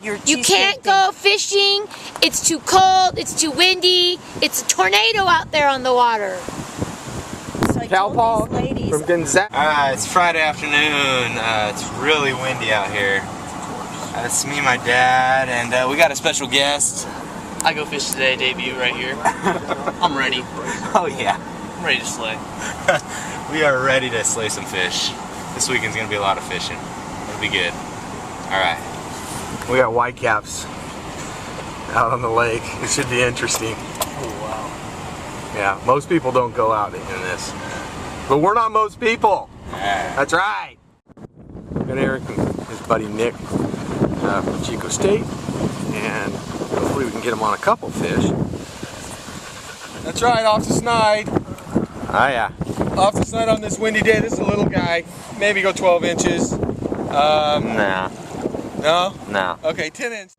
You can't go fishing. It's too cold. It's too windy. It's a tornado out there on the water. So Cal from Gonzaga. It's Friday afternoon. It's really windy out here. It's me and my dad, and we got a special guest. I go fish today, debut right here. I'm ready. Oh yeah. I'm ready to slay. We are ready to slay some fish. This weekend's gonna be a lot of fishing. It'll be good. Alright. We got whitecaps out on the lake. It should be interesting. Oh wow. Yeah, most people don't go out in this. But we're not most people. Yeah. That's right. Nick and Erik and his buddy Nick from Chico State. And hopefully we can get him on a couple fish. That's right, off the snide. Oh yeah. Off the snide on this windy day. This is a little guy. Maybe go 12 inches. Nah. No? No. Okay, 10 inches.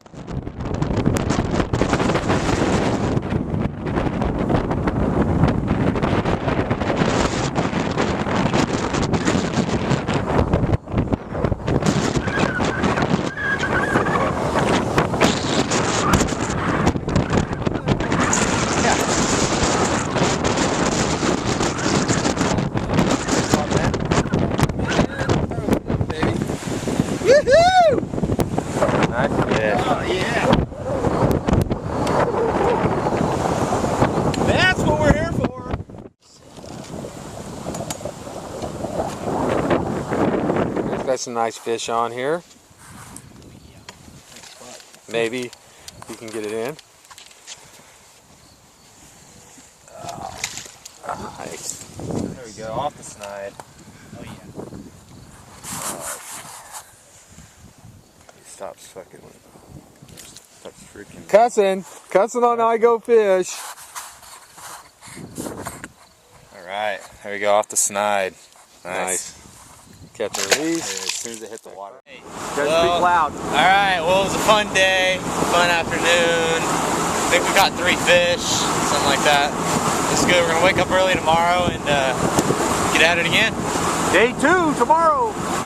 That's what we're here for. He's got some nice fish on here. Maybe you can get it in. Nice. There we go, off the snide. Oh yeah. Stops fucking. Stops freaking. Cussing on I Go Fish. Alright, there we go, off the snide. Nice. Catch and release. As soon as it hit the water. Well, loud. Alright, well it was a fun day, fun afternoon. I think we caught 3 fish, something like that. It's good. We're going to wake up early tomorrow and get at it again. Day 2 tomorrow.